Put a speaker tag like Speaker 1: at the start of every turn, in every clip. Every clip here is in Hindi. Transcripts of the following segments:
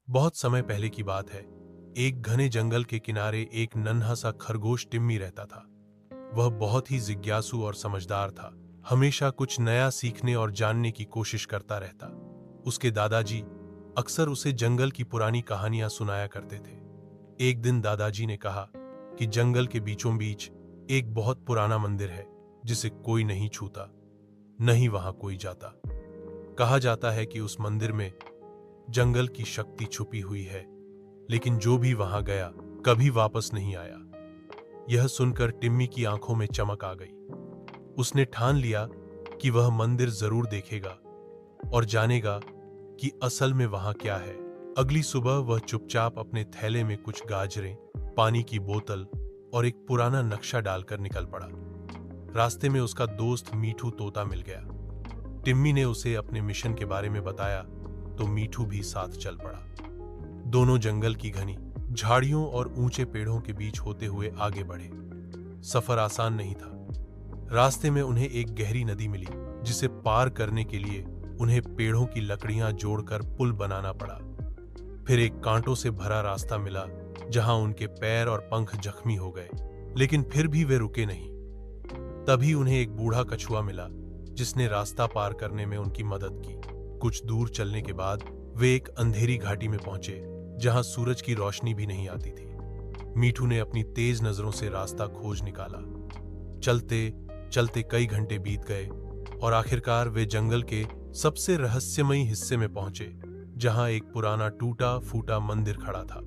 Speaker 1: बहुत समय पहले की बात है। एक घने जंगल के किनारे एक नन्हा सा खरगोश टिम्मी रहता था। वह बहुत ही जिज्ञासु और समझदार था। हमेशा कुछ नया सीखने और जानने की कोशिश करता रहता। उसके दादाजी अक्सर उसे जंगल की पुरानी कहानियां सुनाया करते थे। एक दिन दादाजी ने कहा कि जंगल के बीचों बीच एक बहुत पुराना मंदिर है जिसे कोई नहीं छूता, नहीं वहां कोई जाता। कहा जाता है कि उस मंदिर में जंगल की शक्ति छुपी हुई है, लेकिन जो भी वहां गया कभी वापस नहीं आया। यह सुनकर टिम्मी की आंखों में चमक आ गई। उसने ठान लिया कि वह मंदिर जरूर देखेगा और जानेगा कि असल में वहां क्या है। अगली सुबह वह चुपचाप अपने थैले में कुछ गाजरें, पानी की बोतल और एक पुराना नक्शा डालकर निकल पड़ा। रास्ते में उसका दोस्त मीठू तोता मिल गया। टिम्मी ने उसे अपने मिशन के बारे में बताया तो मीठू भी साथ चल पड़ा। दोनों जंगल की घनी झाड़ियों और ऊंचे पेड़ों के बीच होते हुए आगे बढ़े। सफर आसान नहीं था। रास्ते में उन्हें एक गहरी नदी मिली जिसे पार करने के लिए उन्हें पेड़ों की लकड़ियां जोड़कर पुल बनाना पड़ा। फिर एक कांटों से भरा रास्ता मिला जहां उनके पैर और पंख जख्मी हो गए, लेकिन फिर भी वे रुके नहीं। तभी उन्हें एक बूढ़ा कछुआ मिला जिसने रास्ता पार करने में उनकी मदद की। कुछ दूर चलने के बाद वे एक अंधेरी घाटी में पहुंचे जहां सूरज की रोशनी भी नहीं आती थी। मीठू ने अपनी तेज नजरों से रास्ता खोज निकाला। चलते चलते कई घंटे बीत गए और आखिरकार वे जंगल के सबसे रहस्यमयी हिस्से में पहुंचे जहां एक पुराना टूटा फूटा मंदिर खड़ा था।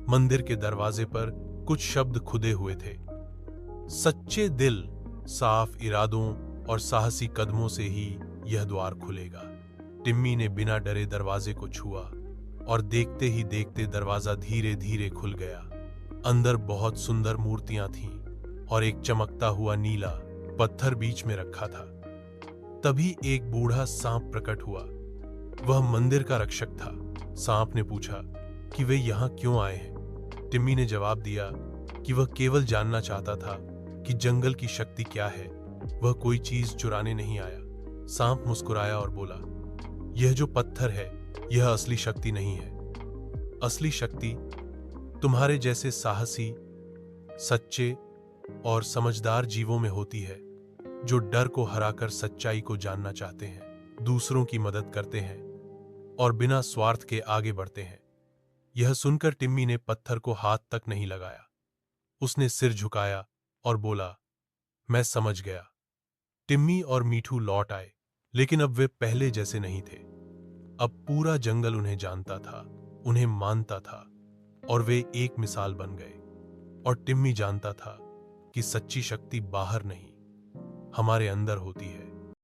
Speaker 1: मंदिर के दरवाजे पर कुछ शब्द खुदे हुए थे, सच्चे दिल, साफ इरादों और साहसी कदमों से ही यह द्वार खुलेगा। टिम्मी ने बिना डरे दरवाजे को छुआ और देखते ही देखते दरवाजा धीरे धीरे खुल गया। अंदर बहुत सुंदर मूर्तियां थीं और एक चमकता हुआ नीला पत्थर बीच में रखा था। तभी एक बूढ़ा सांप प्रकट हुआ। वह मंदिर का रक्षक था। सांप ने पूछा कि वे यहां क्यों आए हैं। टिम्मी ने जवाब दिया कि वह केवल जानना चाहता था कि जंगल की शक्ति क्या है। वह कोई चीज चुराने नहीं आया। सांप मुस्कुराया और बोला, यह जो पत्थर है यह असली शक्ति नहीं है। असली शक्ति तुम्हारे जैसे साहसी, सच्चे और समझदार जीवों में होती है, जो डर को हराकर सच्चाई को जानना चाहते हैं, दूसरों की मदद करते हैं और बिना स्वार्थ के आगे बढ़ते हैं। यह सुनकर टिम्मी ने पत्थर को हाथ तक नहीं लगाया। उसने सिर झुकाया और बोला, मैं समझ गया। टिम्मी और मीठू लौट आए, लेकिन अब वे पहले जैसे नहीं थे। अब पूरा जंगल उन्हें जानता था, उन्हें मानता था और वे एक मिसाल बन गए। और टिम्मी जानता था कि सच्ची शक्ति बाहर नहीं, हमारे अंदर होती है।